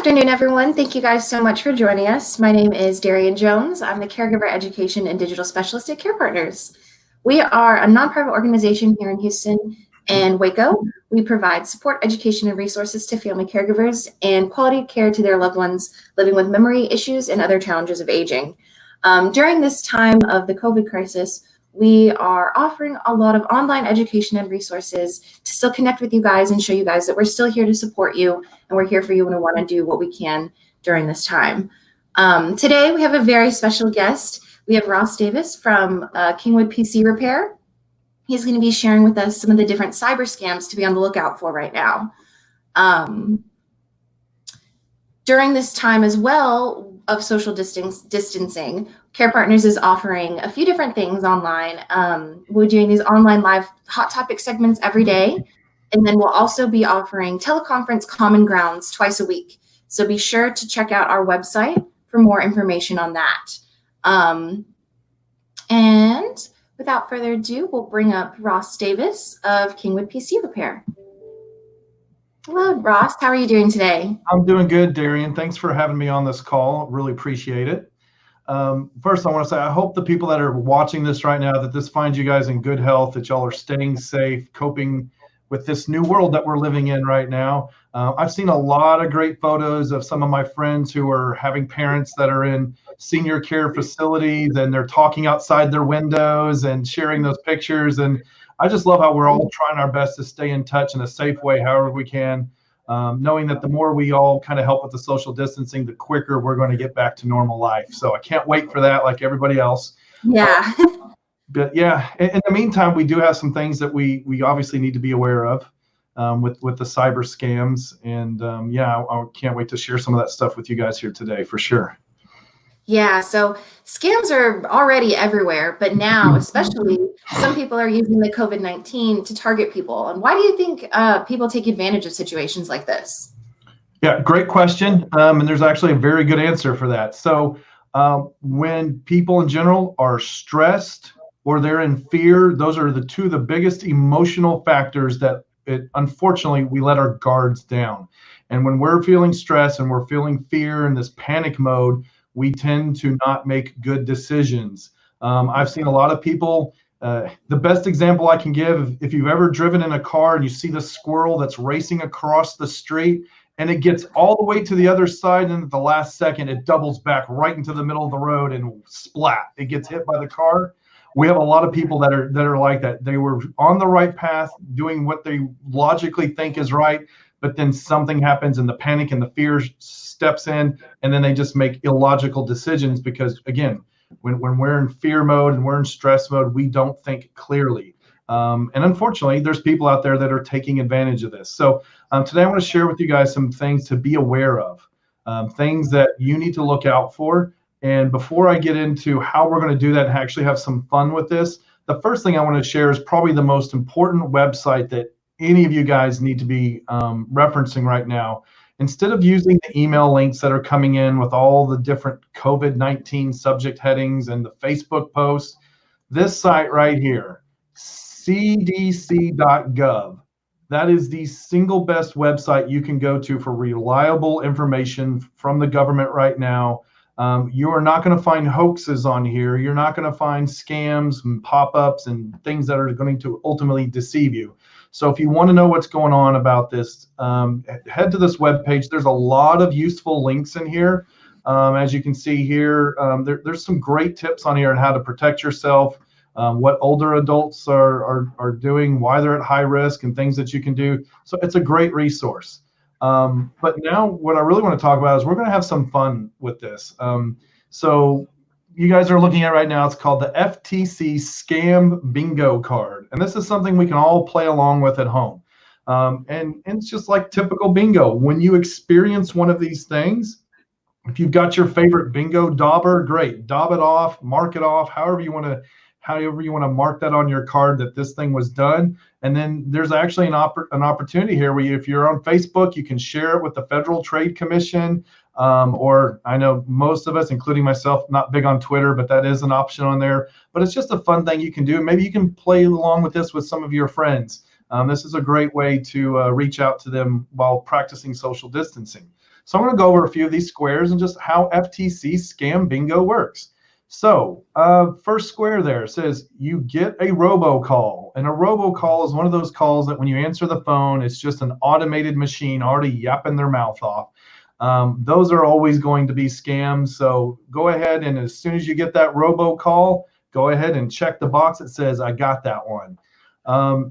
afternoon, everyone. Thank you guys so much for joining us. My name is Darian Jones. I'm the Caregiver Education and Digital Specialist at Care Partners. We are a nonprofit organization here in Houston and Waco. We provide support, education, and resources to family caregivers and quality care to their loved ones living with memory issues and other challenges of aging. During this time of the COVID crisis, we are offering a lot of online education and resources to still connect with you guys and show you guys that we're still here to support you and we're here for you and we want to do what we can during this time. Today we have a very special guest. We have Ross Davis from Kingwood PC Repair. He's going to be sharing with us some of the different cyber scams to be on the lookout for right now. During this time as well of social distancing, Care Partners is offering a few different things online. We're doing these online live hot topic segments every day. And then we'll also be offering teleconference common grounds twice a week. So be sure to check out our website for more information on that. And without further ado, we'll bring up Ross Davis of Kingwood PC Repair. Hello, Ross. How are you doing today? I'm doing good, Darian. Thanks for having me on this call. Really appreciate it. First, I want to say I hope the people that are watching this right now, that this finds you guys in good health, that y'all are staying safe, coping with this new world that we're living in right now. I've seen a lot of great photos of some of my friends who are having parents that are in senior care facilities, and they're talking outside their windows and sharing those pictures. And I just love how we're all trying our best to stay in touch in a safe way, however we can, knowing that the more we all kind of help with the social distancing, the quicker we're going to get back to normal life. So I can't wait for that, like everybody else. Yeah. But yeah, in the meantime, we do have some things that we obviously need to be aware of with the cyber scams. And yeah, I can't wait to share some of that stuff with you guys here today for sure. Yeah, so scams are already everywhere, but now especially some people are using the COVID-19 to target people. And why do you think people take advantage of situations like this? Yeah, great question. And there's actually a very good answer for that. So when people in general are stressed or they're in fear, those are the two of the biggest emotional factors that unfortunately we let our guards down. And when we're feeling stress and we're feeling fear in this panic mode, we tend to not make good decisions. I've seen a lot of people, the best example I can give, if you've ever driven in a car and you see the squirrel that's racing across the street and it gets all the way to the other side, and at the last second, it doubles back right into the middle of the road and splat, it gets hit by the car. We have a lot of people that are like that. They were on the right path, doing what they logically think is right, but then something happens and the panic and the fear steps in, and then they just make illogical decisions because, again, when we're in fear mode and we're in stress mode, we don't think clearly. And unfortunately, there's people out there that are taking advantage of this. So today I want to share with you guys some things to be aware of, things that you need to look out for. And before I get into how we're going to do that and actually have some fun with this, the first thing I want to share is probably the most important website that any of you guys need to be referencing right now. Instead of using the email links that are coming in with all the different COVID-19 subject headings and the Facebook posts, this site right here, cdc.gov, that is the single best website you can go to for reliable information from the government right now. You are not going to find hoaxes on here. You're not going to find scams and pop-ups and things that are going to ultimately deceive you. So if you want to know what's going on about this, head to this webpage. There's a lot of useful links in here. As you can see here, there's some great tips on here on how to protect yourself, what older adults are doing, why they're at high risk, and things that you can do. So it's a great resource. But now what I really want to talk about is we're going to have some fun with this. So you guys are looking at right now, it's called the FTC Scam Bingo Card. And this is something we can all play along with at home. And it's just like typical bingo. When you experience one of these things, if you've got your favorite bingo dauber, great. Daub it off, mark it off, however you want to mark that on your card that this thing was done. And then there's actually an opportunity here where if you're on Facebook, you can share it with the Federal Trade Commission. Or I know most of us, including myself, not big on Twitter, but that is an option on there. But it's just a fun thing you can do. Maybe you can play along with this with some of your friends. This is a great way to reach out to them while practicing social distancing. So I'm going to go over a few of these squares and just how FTC scam bingo works. So first square there says you get a robocall, and a robocall is one of those calls that when you answer the phone, it's just an automated machine already yapping their mouth off. Those are always going to be scams. So go ahead, and as soon as you get that robocall, go ahead and check the box that says I got that one.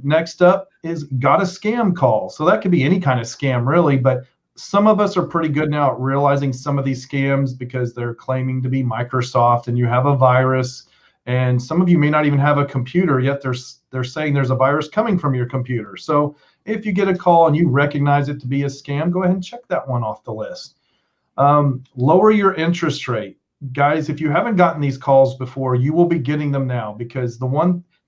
Next up is got a scam call. So that could be any kind of scam really, but some of us are pretty good now at realizing some of these scams because they're claiming to be Microsoft and you have a virus, and some of you may not even have a computer yet they're saying there's a virus coming from your computer. So if you get a call and you recognize it to be a scam, go ahead and check that one off the list. Lower your interest rate. Guys, if you haven't gotten these calls before, you will be getting them now, because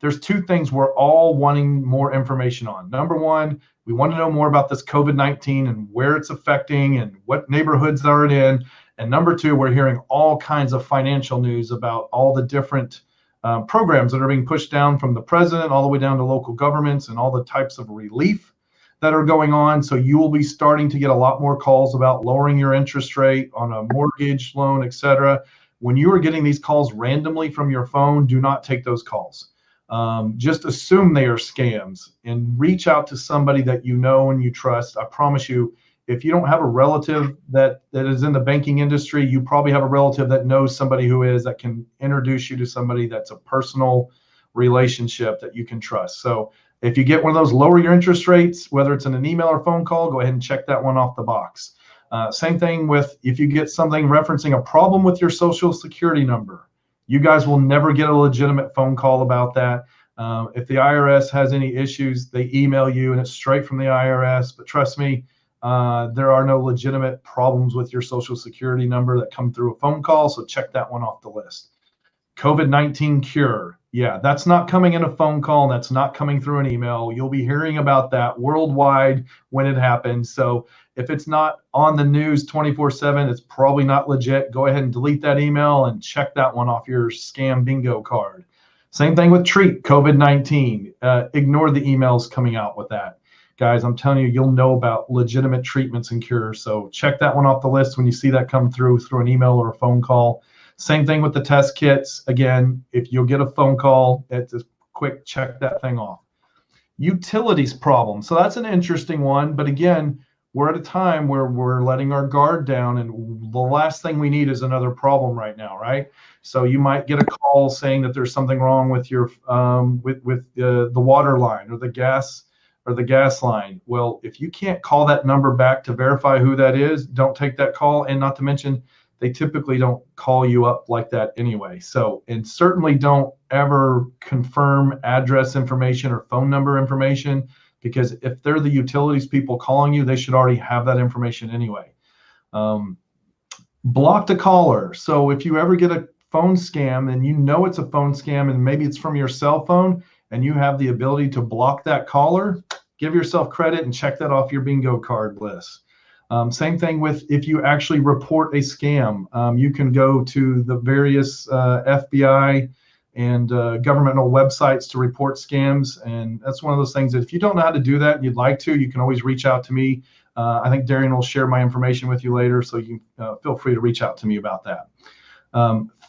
there's two things we're all wanting more information on. Number one, we want to know more about this COVID-19 and where it's affecting and what neighborhoods are it in. And number two, we're hearing all kinds of financial news about all the different programs that are being pushed down from the president all the way down to local governments and all the types of relief that are going on. So you will be starting to get a lot more calls about lowering your interest rate on a mortgage loan, etc. When you are getting these calls randomly from your phone, do not take those calls. Just assume they are scams and reach out to somebody that you know and you trust. I promise you, if you don't have a relative that is in the banking industry, you probably have a relative that knows somebody who is, that can introduce you to somebody that's a personal relationship that you can trust. So if you get one of those lower your interest rates, whether it's in an email or phone call, go ahead and check that one off the box. Same thing with if you get something referencing a problem with your social security number. You guys will never get a legitimate phone call about that. If the IRS has any issues, they email you and it's straight from the IRS. But trust me, there are no legitimate problems with your social security number that come through a phone call. So check that one off the list. COVID-19 cure. Yeah, that's not coming in a phone call. And that's not coming through an email. You'll be hearing about that worldwide when it happens. So if it's not on the news 24/7, it's probably not legit. Go ahead and delete that email and check that one off your scam bingo card. Same thing with treat COVID-19. Ignore the emails coming out with that. Guys, I'm telling you, you'll know about legitimate treatments and cures. So check that one off the list when you see that come through an email or a phone call. Same thing with the test kits. Again, if you'll get a phone call, it's a quick check that thing off. Utilities problem. So that's an interesting one. But again, we're at a time where we're letting our guard down, and the last thing we need is another problem right now, right? So you might get a call saying that there's something wrong with your with the water line or the gas line. Well, if you can't call that number back to verify who that is, don't take that call. And not to mention, they typically don't call you up like that anyway. So, and certainly don't ever confirm address information or phone number information, because if they're the utilities people calling you, they should already have that information anyway. Block the caller. So if you ever get a phone scam and you know it's a phone scam and maybe it's from your cell phone and you have the ability to block that caller, give yourself credit and check that off your bingo card list. Same thing with if you actually report a scam. You can go to the various FBI and governmental websites to report scams. And that's one of those things that if you don't know how to do that and you'd like to, you can always reach out to me. I think Darian will share my information with you later, so you feel free to reach out to me about that.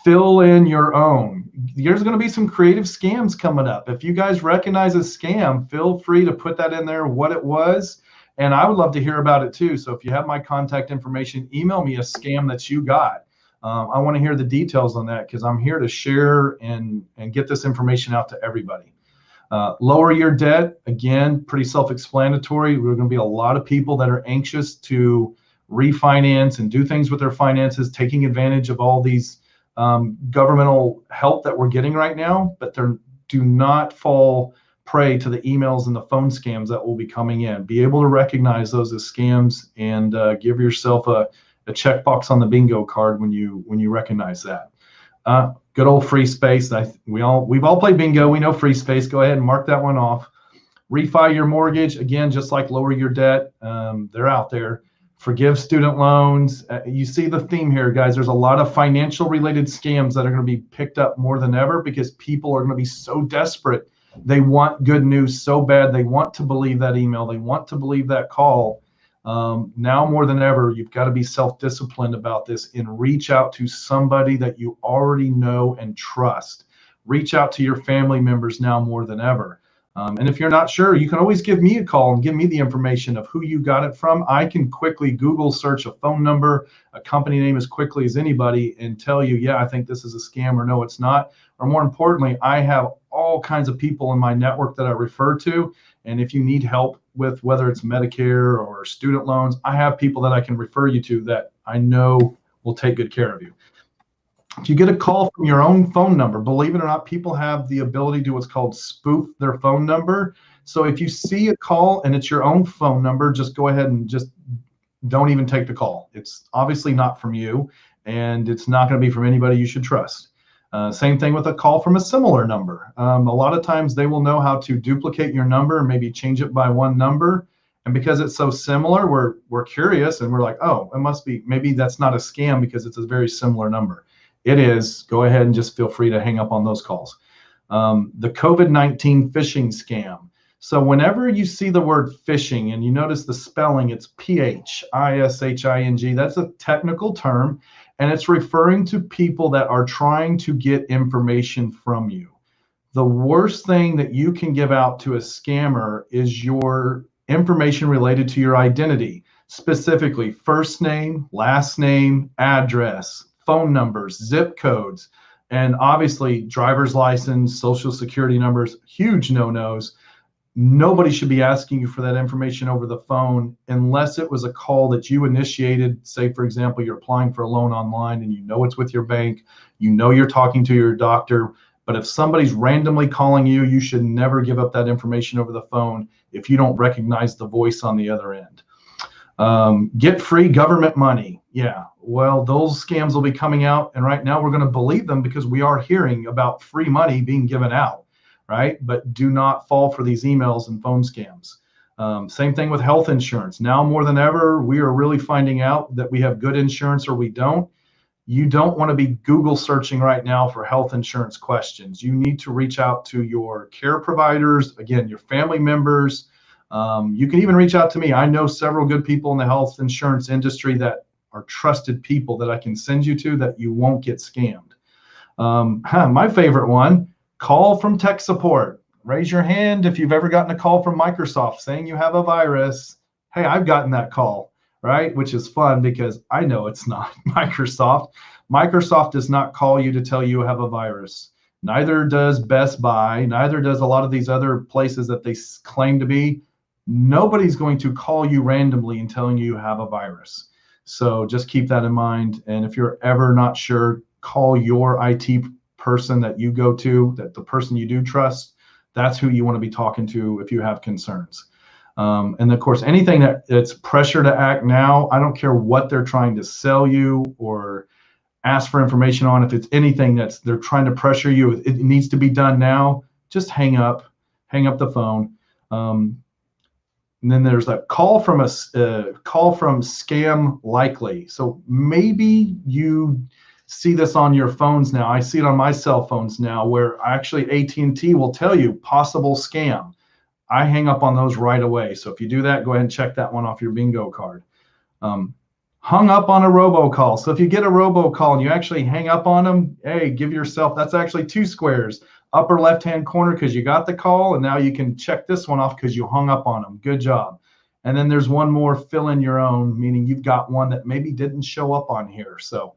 Fill in your own. There's going to be some creative scams coming up. If you guys recognize a scam, feel free to put that in there, what it was. And I would love to hear about it too. So if you have my contact information, email me a scam that you got. I want to hear the details on that, because I'm here to share and get this information out to everybody. Lower your debt. Again, pretty self-explanatory. There are going to be a lot of people that are anxious to refinance and do things with their finances, taking advantage of all these governmental help that we're getting right now, but do not fall prey to the emails and the phone scams that will be coming in. Be able to recognize those as scams and give yourself a checkbox on the bingo card when you recognize that. Good old free space. We've all played bingo. We know free space. Go ahead and mark that one off. Refi your mortgage. Again, just like lower your debt. They're out there. Forgive student loans. You see the theme here, guys. There's a lot of financial related scams that are going to be picked up more than ever, because people are going to be so desperate. They want good news so bad. They want to believe that email. They want to believe that call. Now more than ever, you've got to be self-disciplined about this and reach out to somebody that you already know and trust. Reach out to your family members now more than ever. And if you're not sure, you can always give me a call and give me the information of who you got it from. I can quickly Google search a phone number, a company name as quickly as anybody and tell you, yeah, I think this is a scam, or no, it's not. Or more importantly, I have all kinds of people in my network that I refer to. And if you need help with whether it's Medicare or student loans, I have people that I can refer you to that I know will take good care of you. If you get a call from your own phone number, believe it or not, people have the ability to what's called spoof their phone number. So if you see a call and it's your own phone number, just go ahead and just don't even take the call. It's obviously not from you, and it's not going to be from anybody you should trust. Same thing with a call from a similar number. A lot of times they will know how to duplicate your number and maybe change it by one number. And because it's so similar, we're curious and we're like, oh, it must be, maybe that's not a scam because it's a very similar number. It is. Go ahead and just feel free to hang up on those calls. The COVID-19 phishing scam. So whenever you see the word phishing and you notice the spelling, it's phishing. That's a technical term, and it's referring to people that are trying to get information from you. The worst thing that you can give out to a scammer is your information related to your identity, specifically first name, last name, address, phone numbers, zip codes, and obviously driver's license, social security numbers, huge no-nos. Nobody should be asking you for that information over the phone unless it was a call that you initiated. Say, for example, you're applying for a loan online and you know it's with your bank, you know you're talking to your doctor. But if somebody's randomly calling you, you should never give up that information over the phone if you don't recognize the voice on the other end. Get free government money. Yeah, well, those scams will be coming out, and right now we're going to believe them because we are hearing about free money being given out, right? But do not fall for these emails and phone scams. Same thing with health insurance. Now more than ever, we are really finding out that we have good insurance or we don't. You don't want to be Google searching right now for health insurance questions. You need to reach out to your care providers, again, your family members. You can even reach out to me. I know several good people in the health insurance industry that are trusted people that I can send you to that you won't get scammed. My favorite one, call from tech support. Raise your hand if you've ever gotten a call from Microsoft saying you have a virus. Hey, I've gotten that call, right? Which is fun because I know it's not Microsoft. Microsoft does not call you to tell you have a virus. Neither does Best Buy. Neither does a lot of these other places that they claim to be. Nobody's going to call you randomly and telling you have a virus. So just keep that in mind. And if you're ever not sure, call your IT person that you go to, that the person you do trust. That's who you want to be talking to if you have concerns. And of course, anything that's pressure to act now, I don't care what they're trying to sell you or ask for information on. If it's anything that's they're trying to pressure you, it needs to be done now, just hang up the phone. And then there's that call from scam likely. So maybe you see this on your phones now. I see it on my cell phones now where actually AT&T will tell you possible scam. I hang up on those right away. So if you do that, go ahead and check that one off your bingo card. Hung up on a robocall. So if you get a robocall and you actually hang up on them, hey, give yourself, that's actually 2 squares. Upper left-hand corner because you got the call, and now you can check this one off because you hung up on them. Good job. And then there's one more, fill in your own, meaning you've got one that maybe didn't show up on here. So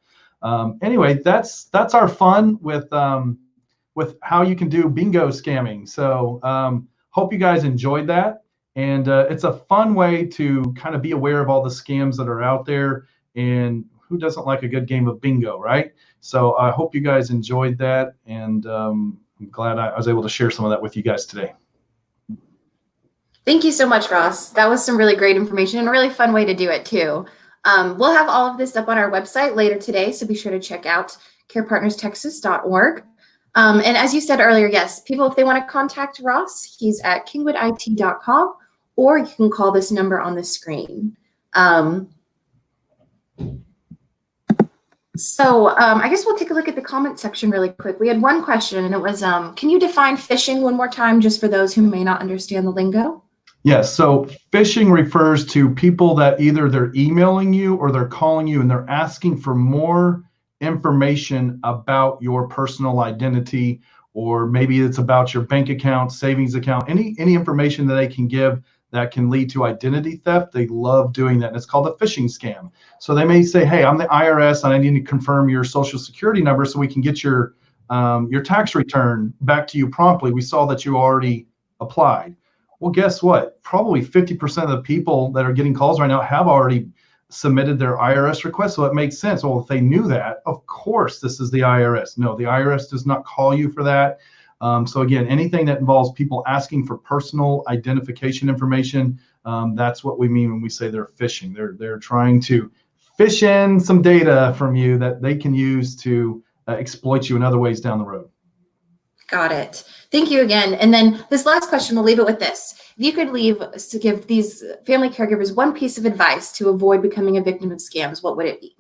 anyway, that's our fun with how you can do bingo scamming. So hope you guys enjoyed that. And it's a fun way to kind of be aware of all the scams that are out there. And who doesn't like a good game of bingo, right? So I hope you guys enjoyed that. And I'm glad I was able to share some of that with you guys today. Thank you so much, Ross. That was some really great information and a really fun way to do it too. We'll have all of this up on our website later today, so be sure to check out carepartnerstexas.org. And as you said earlier, yes, people, if they want to contact Ross, he's at kingwoodit.com, or you can call this number on the screen. So I guess we'll take a look at the comment section really quick. We had one question, and it was, can you define phishing one more time just for those who may not understand the lingo? Yes, so phishing refers to people that either they're emailing you or they're calling you and they're asking for more information about your personal identity, or maybe it's about your bank account, savings account, any information that they can give that can lead to identity theft. They love doing that, and it's called a phishing scam. So they may say, hey, I'm the IRS and I need to confirm your social security number so we can get your tax return back to you promptly. We saw that you already applied. Well, guess what? Probably 50% of the people that are getting calls right now have already submitted their IRS request. So it makes sense. Well, if they knew that, of course, this is the IRS. No, the IRS does not call you for that. So again, anything that involves people asking for personal identification information, that's what we mean when we say they're phishing. They're trying to fish in some data from you that they can use to exploit you in other ways down the road. Got it. Thank you again. And then this last question, we'll leave it with this. If you could give these family caregivers one piece of advice to avoid becoming a victim of scams, what would it be?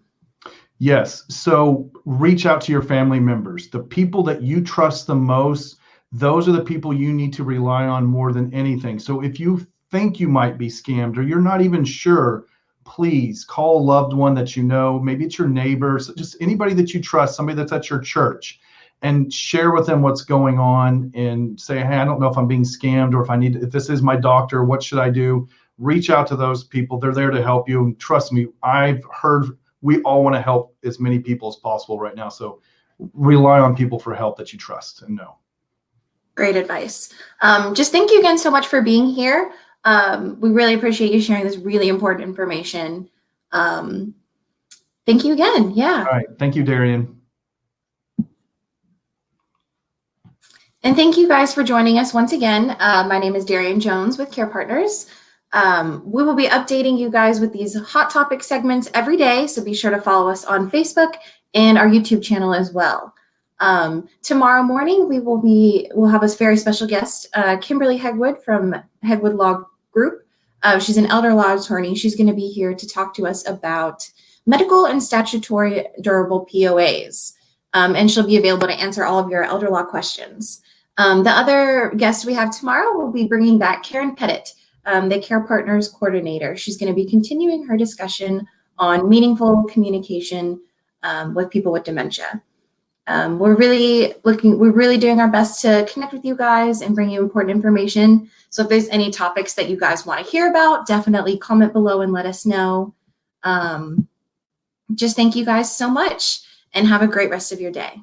Yes. So reach out to your family members. The people that you trust the most, those are the people you need to rely on more than anything. So if you think you might be scammed or you're not even sure, please call a loved one that you know. Maybe it's your neighbors, just anybody that you trust, somebody that's at your church, and share with them what's going on and say, hey, I don't know if I'm being scammed, or if this is my doctor, what should I do? Reach out to those people. They're there to help you. And trust me, I've heard we all want to help as many people as possible right now. So rely on people for help that you trust and know. Great advice. Just thank you again so much for being here. We really appreciate you sharing this really important information. Thank you again. Yeah. All right. Thank you, Darian. And thank you guys for joining us once again. My name is Darian Jones with Care Partners. We will be updating you guys with these hot topic segments every day, so be sure to follow us on Facebook and our YouTube channel as well. Tomorrow morning, we'll have a very special guest, Kimberly Hegwood from Hegwood Law Group. She's an elder law attorney. She's going to be here to talk to us about medical and statutory durable POAs. And she'll be available to answer all of your elder law questions. The other guest we have tomorrow will be bringing back Karen Pettit, the Care Partners Coordinator. She's going to be continuing her discussion on meaningful communication with people with dementia. We're really doing our best to connect with you guys and bring you important information. So if there's any topics that you guys want to hear about, definitely comment below and let us know. Just thank you guys so much and have a great rest of your day.